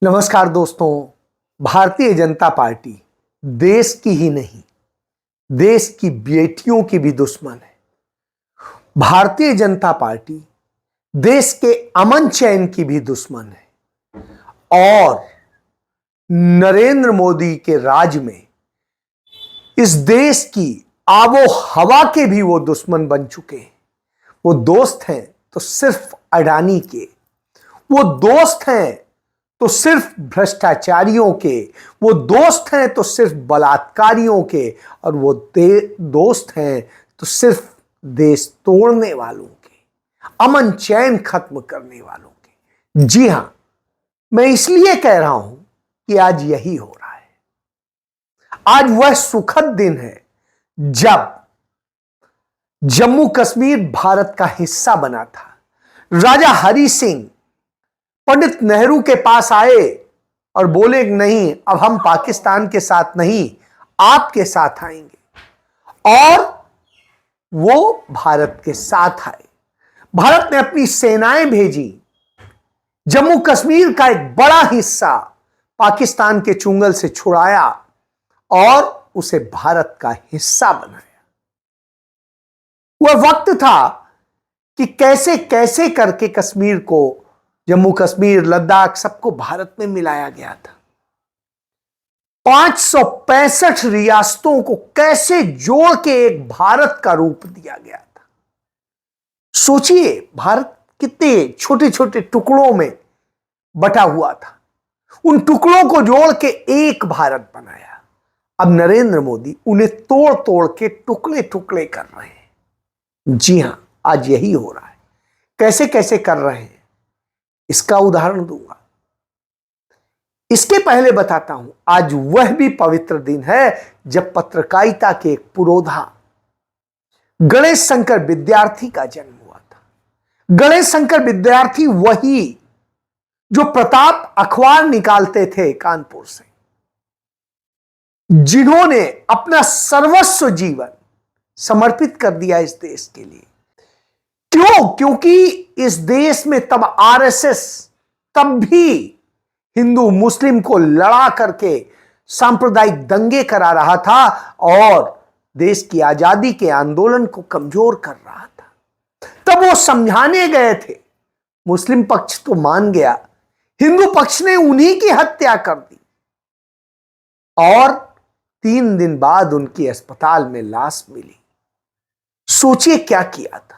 नमस्कार दोस्तों। भारतीय जनता पार्टी देश की ही नहीं, देश की बेटियों की भी दुश्मन है। भारतीय जनता पार्टी देश के अमन चैन की भी दुश्मन है और नरेंद्र मोदी के राज में इस देश की आबो हवा के भी वो दुश्मन बन चुके हैं। वो दोस्त हैं तो सिर्फ अडानी के, वो दोस्त हैं तो सिर्फ भ्रष्टाचारियों के, वो दोस्त हैं तो सिर्फ बलात्कारियों के, और वो दोस्त हैं तो सिर्फ देश तोड़ने वालों के, अमन चैन खत्म करने वालों के। जी हां, मैं इसलिए कह रहा हूं कि आज यही हो रहा है। आज वह सुखद दिन है जब जम्मू कश्मीर भारत का हिस्सा बना था। राजा हरि सिंह पंडित नेहरू के पास आए और बोले नहीं, अब हम पाकिस्तान के साथ नहीं, आपके साथ आएंगे, और वो भारत के साथ आए। भारत ने अपनी सेनाएं भेजी, जम्मू कश्मीर का एक बड़ा हिस्सा पाकिस्तान के चुंगल से छुड़ाया और उसे भारत का हिस्सा बनाया। वह वक्त था कि कैसे कैसे करके कश्मीर को, जम्मू कश्मीर, लद्दाख, सबको भारत में मिलाया गया था। 565 रियासतों को कैसे जोड़ के एक भारत का रूप दिया गया था। सोचिए, भारत कितने छोटे छोटे टुकड़ों में बटा हुआ था, उन टुकड़ों को जोड़ के एक भारत बनाया। अब नरेंद्र मोदी उन्हें तोड़ तोड़ के टुकड़े टुकड़े कर रहे हैं। जी हां, आज यही हो रहा है। कैसे कैसे कर रहे हैं इसका उदाहरण दूंगा। इसके पहले बताता हूं, आज वह भी पवित्र दिन है जब पत्रकारिता के एक पुरोधा गणेश शंकर विद्यार्थी का जन्म हुआ था। गणेश शंकर विद्यार्थी वही जो प्रताप अखबार निकालते थे कानपुर से, जिन्होंने अपना सर्वस्व जीवन समर्पित कर दिया इस देश के लिए। क्यों? क्योंकि इस देश में तब आरएसएस तब भी हिंदू मुस्लिम को लड़ा करके सांप्रदायिक दंगे करा रहा था और देश की आजादी के आंदोलन को कमजोर कर रहा था। तब वो समझाने गए थे, मुस्लिम पक्ष तो मान गया, हिंदू पक्ष ने उन्हीं की हत्या कर दी और 3 दिन बाद उनकी अस्पताल में लाश मिली। सोचिए क्या किया था।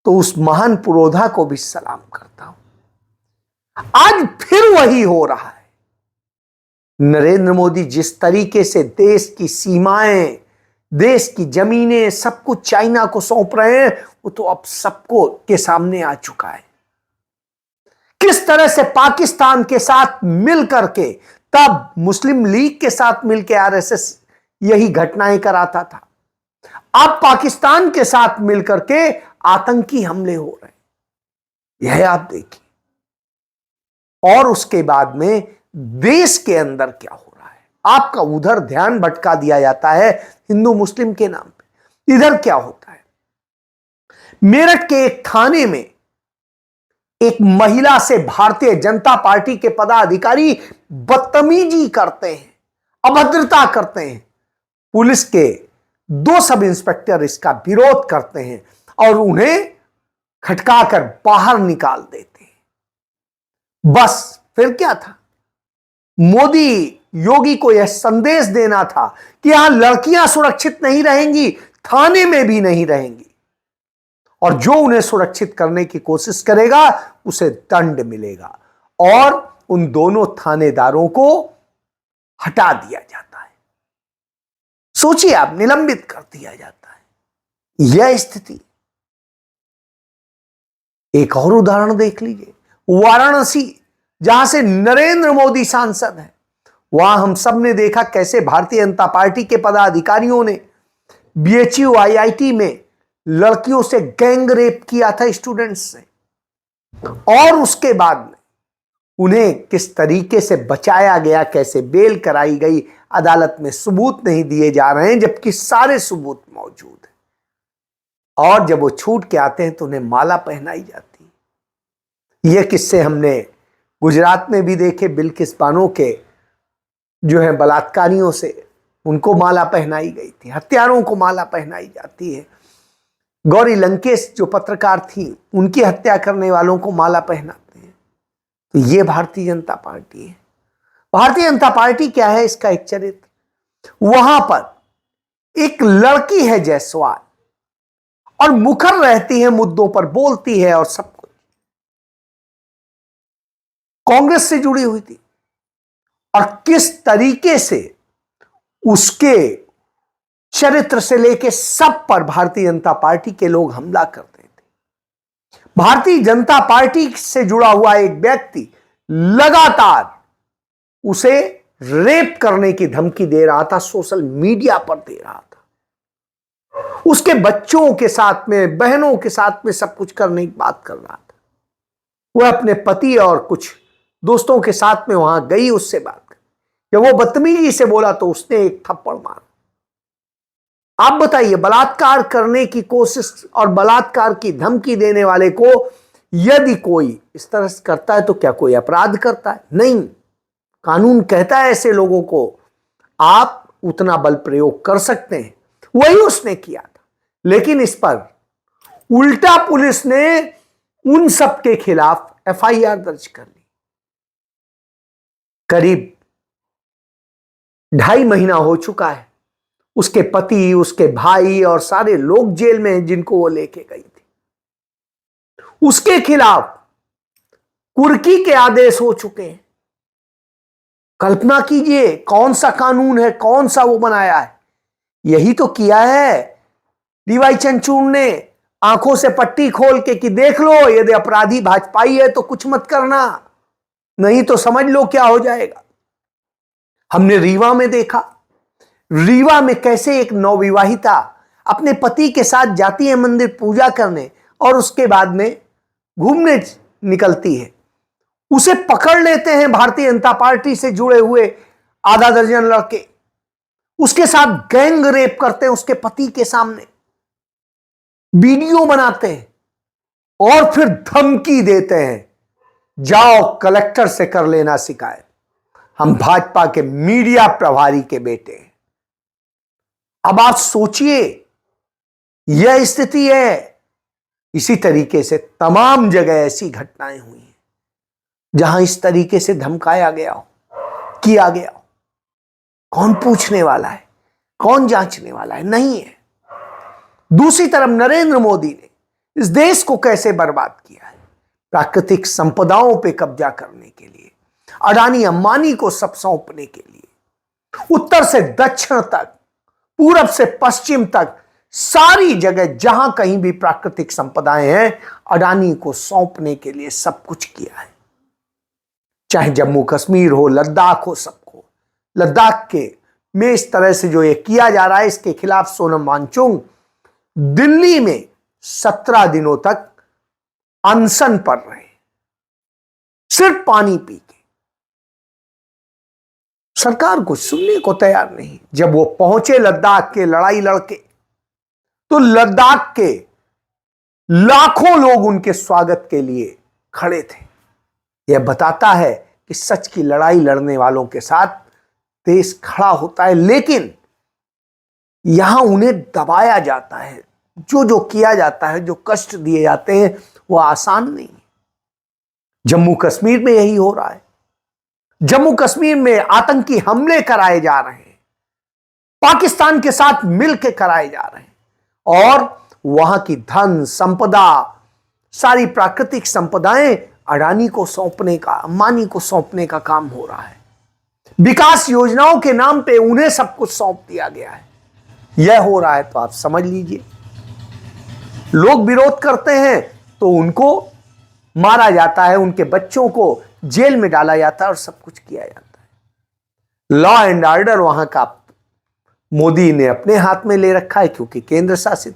तो उस महान पुरोधा को भी सलाम करता हूं। आज फिर वही हो रहा है। नरेंद्र मोदी जिस तरीके से देश की सीमाएं, देश की जमीनें सब कुछ चाइना को सौंप रहे हैं, वो तो अब सबको के सामने आ चुका है। किस तरह से पाकिस्तान के साथ मिलकर के, तब मुस्लिम लीग के साथ मिलकर आरएसएस यही घटनाएं कराता था, अब पाकिस्तान के साथ मिलकर के आतंकी हमले हो रहे हैं, यह आप देखिए। और उसके बाद में देश के अंदर क्या हो रहा है, आपका उधर ध्यान भटका दिया जाता है हिंदू मुस्लिम के नाम पे। इधर क्या होता है, मेरठ के एक थाने में एक महिला से भारतीय जनता पार्टी के पदाधिकारी बदतमीजी करते हैं, अभद्रता करते हैं। पुलिस के 2 सब इंस्पेक्टर इसका विरोध करते हैं और उन्हें खटकाकर बाहर निकाल देते हैं। बस फिर क्या था, मोदी योगी को यह संदेश देना था कि यहां लड़कियां सुरक्षित नहीं रहेंगी, थाने में भी नहीं रहेंगी, और जो उन्हें सुरक्षित करने की कोशिश करेगा उसे दंड मिलेगा। और उन दोनों थानेदारों को हटा दिया जाता है। सोचिए आप, निलंबित कर दिया जाता है। यह स्थिति। एक और उदाहरण देख लीजिए, वाराणसी, जहां से नरेंद्र मोदी सांसद हैं, वहां हम सब ने देखा कैसे भारतीय जनता पार्टी के पदाधिकारियों ने बीएचयू आईआईटी में लड़कियों से गैंग रेप किया था, स्टूडेंट्स से, और उसके बाद में उन्हें किस तरीके से बचाया गया, कैसे बेल कराई गई। अदालत में सबूत नहीं दिए जा रहे हैं जबकि सारे सबूत मौजूद हैं, और जब वो छूट के आते हैं तो उन्हें माला पहनाई जाती है। यह किस्से हमने गुजरात में भी देखे बिल्किस बानो के जो है बलात्कारियों से उनको माला पहनाई गई थी, हत्यारों को माला पहनाई जाती है। गौरी लंकेश जो पत्रकार थी उनकी हत्या करने वालों को माला पहनाते हैं। तो ये भारतीय जनता पार्टी है। भारतीय जनता पार्टी क्या है, इसका एक चरित्र। वहां पर एक लड़की है जायसवाल और मुखर रहती है, मुद्दों पर बोलती है और सब कुछ। कांग्रेस से जुड़ी हुई थी और किस तरीके से उसके चरित्र से लेके सब पर भारतीय जनता पार्टी के लोग हमला करते थे। भारतीय जनता पार्टी से जुड़ा हुआ एक व्यक्ति लगातार उसे रेप करने की धमकी दे रहा था, सोशल मीडिया पर दे रहा था। उसके बच्चों के साथ में, बहनों के साथ में सब कुछ करने की बात कर रहा था। वह अपने पति और कुछ दोस्तों के साथ में वहां गई, उससे बात कर। जब वो बदतमीजी से बोला तो उसने एक थप्पड़ मारा। आप बताइए, बलात्कार करने की कोशिश और बलात्कार की धमकी देने वाले को यदि कोई इस तरह से करता है तो क्या कोई अपराध करता है? नहीं। कानून कहता है ऐसे लोगों को आप उतना बल प्रयोग कर सकते हैं। वही उसने किया था, लेकिन इस पर उल्टा पुलिस ने उन सब के खिलाफ एफआईआर दर्ज कर ली। करीब 2.5 महीना हो चुका है। उसके पति, उसके भाई और सारे लोग जेल में हैं जिनको वो लेके गई थी। उसके खिलाफ कुर्की के आदेश हो चुके हैं। कल्पना कीजिए कौन सा कानून है, कौन सा वो बनाया है। यही तो किया है डीवाई चंद्रचूड़ ने, आंखों से पट्टी खोल के कि देख लो यदि अपराधी भाजपाई है तो कुछ मत करना, नहीं तो समझ लो क्या हो जाएगा। हमने रीवा में देखा, रीवा में कैसे एक नवविवाहिता अपने पति के साथ जाती है मंदिर पूजा करने और उसके बाद में घूमने निकलती है। उसे पकड़ लेते हैं भारतीय जनता पार्टी से जुड़े हुए आधा दर्जन लड़के, उसके साथ गैंग रेप करते हैं उसके पति के सामने, वीडियो बनाते हैं और फिर धमकी देते हैं जाओ कलेक्टर से कर लेना शिकायत, हम भाजपा के मीडिया प्रभारी के बेटे हैं। अब आप सोचिए यह स्थिति है। इसी तरीके से तमाम जगह ऐसी घटनाएं हुई हैं जहां इस तरीके से धमकाया गया हो, किया गया हो। कौन पूछने वाला है, कौन जांचने वाला है? नहीं है। दूसरी तरफ नरेंद्र मोदी ने इस देश को कैसे बर्बाद किया है, प्राकृतिक संपदाओं पे कब्जा करने के लिए, अडानी अंबानी को सब सौंपने के लिए, उत्तर से दक्षिण तक, पूरब से पश्चिम तक सारी जगह जहां कहीं भी प्राकृतिक संपदाएं हैं अडानी को सौंपने के लिए सब कुछ किया है। चाहे जम्मू कश्मीर हो, लद्दाख हो, सबको। लद्दाख के में इस तरह से जो ये किया जा रहा है, इसके खिलाफ सोनम वांगचुक दिल्ली में 17 दिनों तक अनशन पर रहे, सिर्फ पानी पी के। सरकार कुछ सुनने को तैयार नहीं। जब वो पहुंचे लद्दाख के लड़ाई लड़के, तो लद्दाख के लाखों लोग उनके स्वागत के लिए खड़े थे। यह बताता है कि सच की लड़ाई लड़ने वालों के साथ देश खड़ा होता है, लेकिन यहां उन्हें दबाया जाता है। जो किया जाता है, जो कष्ट दिए जाते हैं, वो आसान नहीं है। जम्मू कश्मीर में यही हो रहा है। जम्मू कश्मीर में आतंकी हमले कराए जा रहे हैं, पाकिस्तान के साथ मिलकर कराए जा रहे हैं, और वहां की धन संपदा, सारी प्राकृतिक संपदाएं अडानी को सौंपने का, अंबानी को सौंपने का काम हो रहा है। विकास योजनाओं के नाम पे उन्हें सब कुछ सौंप दिया गया है। यह हो रहा है तो आप समझ लीजिए, लोग विरोध करते हैं तो उनको मारा जाता है, उनके बच्चों को जेल में डाला जाता है और सब कुछ किया जाता है। लॉ एंड ऑर्डर वहां का मोदी ने अपने हाथ में ले रखा है, क्योंकि केंद्र शासित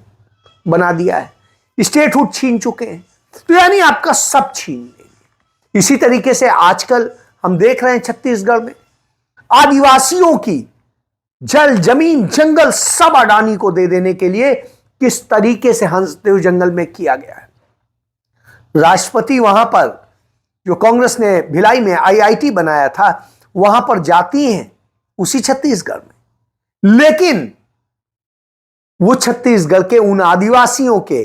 बना दिया है, स्टेटहुड छीन चुके हैं, तो यानी आपका सब छीन लेंगे। इसी तरीके से आजकल हम देख रहे हैं छत्तीसगढ़ में आदिवासियों की जल, जमीन, जंगल सब अडानी को दे देने के लिए किस तरीके से हंसदेव जंगल में किया गया है। राष्ट्रपति वहां पर जो कांग्रेस ने भिलाई में आईआईटी बनाया था, वहां पर जाती हैं, उसी छत्तीसगढ़ में। लेकिन वो छत्तीसगढ़ के उन आदिवासियों के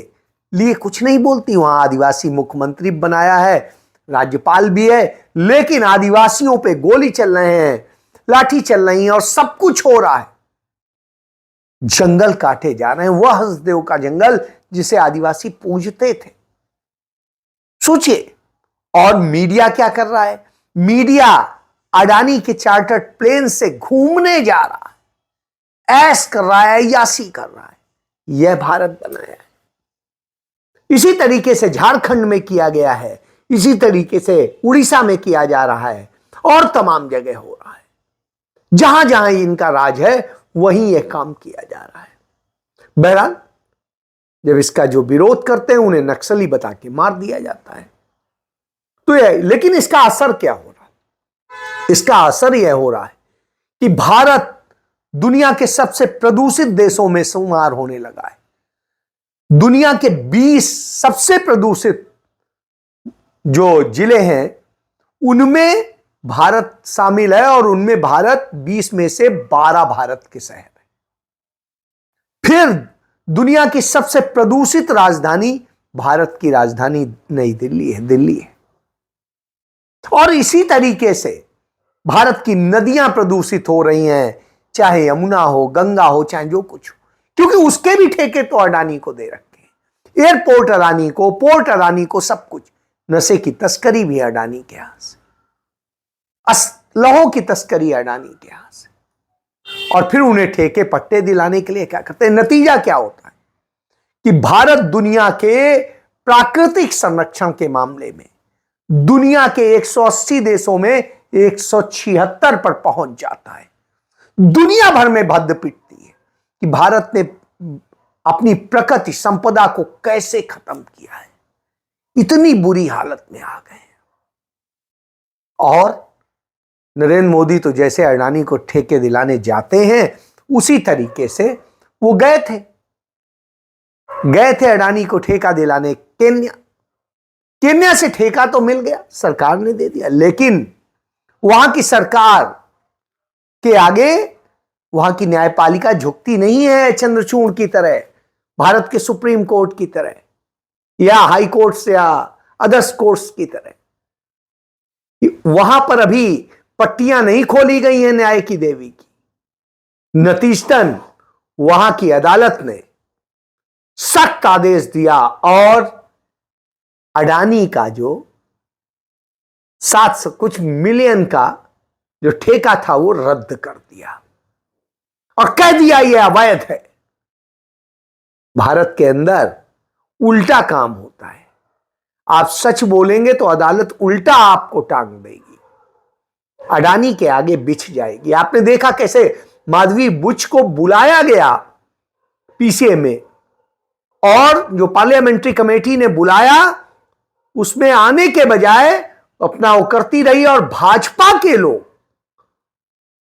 लिए कुछ नहीं बोलती। वहां आदिवासी मुख्यमंत्री बनाया है, राज्यपाल भी है, लेकिन आदिवासियों पे गोली चल रहे हैं, लाठी चल रही है और सब कुछ हो रहा है। जंगल काटे जा रहे हैं, वह हंसदेव का जंगल जिसे आदिवासी पूजते थे। सोचिए। और मीडिया क्या कर रहा है? मीडिया अडानी के चार्टर्ड प्लेन से घूमने जा रहा है, ऐश कर रहा है, यासी कर रहा है। यह भारत बनाया है। इसी तरीके से झारखंड में किया गया है, इसी तरीके से उड़ीसा में किया जा रहा है और तमाम जगह हो रहा है। जहां जहां इनका राज है वहीं यह काम किया जा रहा है। बहरहाल, जब इसका जो विरोध करते हैं उन्हें नक्सली बता के मार दिया जाता है। तो लेकिन इसका असर क्या हो रहा है? इसका असर यह हो रहा है कि भारत दुनिया के सबसे प्रदूषित देशों में शुमार होने लगा है। दुनिया के 20 सबसे प्रदूषित जो जिले हैं उनमें भारत शामिल है और उनमें भारत 20 में से 12 भारत के शहर है। फिर दुनिया की सबसे प्रदूषित राजधानी भारत की राजधानी नई दिल्ली है, दिल्ली है। और इसी तरीके से भारत की नदियां प्रदूषित हो रही हैं, चाहे यमुना हो, गंगा हो, चाहे जो कुछ हो, क्योंकि उसके भी ठेके तो अडानी को दे रखे हैं। एयरपोर्ट अडानी को, पोर्ट अडानी को, सब कुछ। नशे की तस्करी भी अडानी के हाथ से, असलहों की तस्करी अडानी के हाथ से। और फिर उन्हें ठेके पट्टे दिलाने के लिए क्या करते हैं? नतीजा क्या होता है कि भारत दुनिया के प्राकृतिक संरक्षण के मामले में दुनिया के 180 देशों में 176 पर पहुंच जाता है। दुनिया भर में भद्द पिटती है कि भारत ने अपनी प्रकृति संपदा को कैसे खत्म किया है। इतनी बुरी हालत में आ गए हैं। और नरेंद्र मोदी तो जैसे अडानी को ठेके दिलाने जाते हैं उसी तरीके से वो गए थे अडानी को ठेका दिलाने केन्या से ठेका तो मिल गया, सरकार ने दे दिया, लेकिन वहां की सरकार के आगे वहां की न्यायपालिका झुकती नहीं है चंद्रचूड़ की तरह, भारत के सुप्रीम कोर्ट की तरह या हाई कोर्ट्स या अदर्स कोर्ट्स की तरह। वहां पर अभी पट्टियां नहीं खोली गई हैं न्याय की देवी की। नतीजतन वहां की अदालत ने सख्त आदेश दिया और अडानी का जो 700 कुछ मिलियन का जो ठेका था वो रद्द कर दिया और कह दिया यह अवैध है। भारत के अंदर उल्टा काम होता है। आप सच बोलेंगे तो अदालत उल्टा आपको टांग देगी, अडानी के आगे बिछ जाएगी। आपने देखा कैसे माधवी बुच को बुलाया गया पीसीए में और जो पार्लियामेंट्री कमेटी ने बुलाया उसमें आने के बजाय अपना वो करती रही और भाजपा के लोग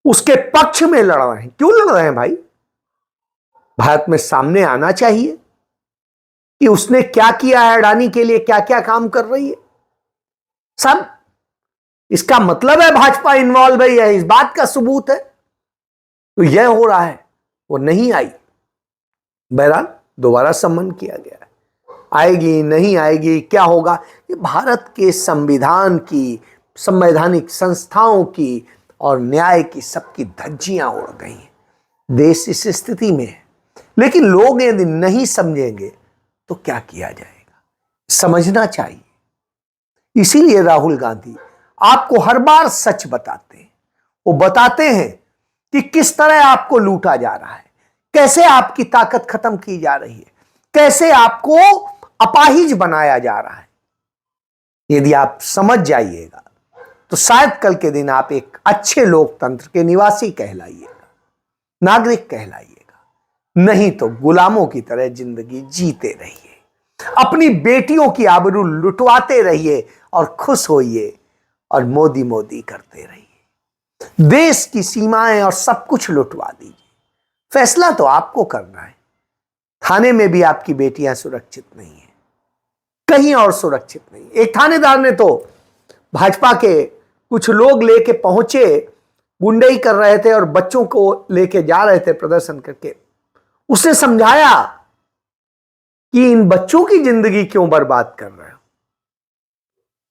उसके पक्ष में लड़ रहे हैं। क्यों लड़ रहे हैं भाई? भारत में सामने आना चाहिए कि उसने क्या किया है, अडानी के लिए क्या क्या काम कर रही है। सब इसका मतलब है भाजपा इन्वॉल्व है, इस बात का सबूत है। तो यह हो रहा है, वो नहीं आई। बहरहाल दोबारा सम्मन किया गया है, आएगी नहीं आएगी क्या होगा, ये भारत के संविधान की, संवैधानिक संस्थाओं की और न्याय की सबकी धज्जियां उड़ गई हैं। देश इस स्थिति में है, लेकिन लोग यदि नहीं समझेंगे तो क्या किया जाएगा? समझना चाहिए। इसीलिए राहुल गांधी आपको हर बार सच बताते हैं। वो बताते हैं कि किस तरह आपको लूटा जा रहा है, कैसे आपकी ताकत खत्म की जा रही है, कैसे आपको अपाहिज बनाया जा रहा है। यदि आप समझ जाइएगा तो शायद कल के दिन आप एक अच्छे लोकतंत्र के निवासी कहलाइएगा, नागरिक कहलाइएगा। नहीं तो गुलामों की तरह जिंदगी जीते रहिए, अपनी बेटियों की आबरू लुटवाते रहिए और खुश होइए और मोदी मोदी करते रहिए। देश की सीमाएं और सब कुछ लुटवा दीजिए। फैसला तो आपको करना है। थाने में भी आपकी बेटियां सुरक्षित नहीं है, कहीं और सुरक्षित नहीं। एक थानेदार ने तो भाजपा के कुछ लोग लेके पहुंचे, गुंडई कर रहे थे और बच्चों को लेके जा रहे थे प्रदर्शन करके। उसने समझाया कि इन बच्चों की जिंदगी क्यों बर्बाद कर रहे हो।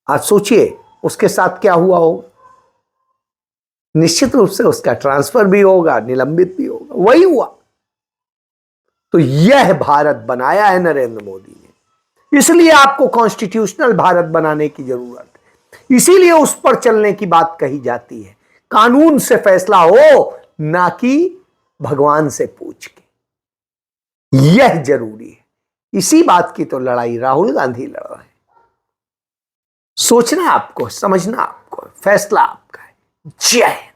आज सोचिए उसके साथ क्या हुआ हो। निश्चित रूप से उसका ट्रांसफर भी होगा, निलंबित भी होगा। वही हुआ। तो यह भारत बनाया है नरेंद्र मोदी ने, इसलिए आपको कॉन्स्टिट्यूशनल भारत बनाने की जरूरत है। इसीलिए उस पर चलने की बात कही जाती है। कानून से फैसला हो, ना कि भगवान से पूछ के। यह जरूरी है। इसी बात की तो लड़ाई राहुल गांधी लड़ रहे हैं। सोचना आपको, समझना आपको, फैसला आपका है। जय हिंद।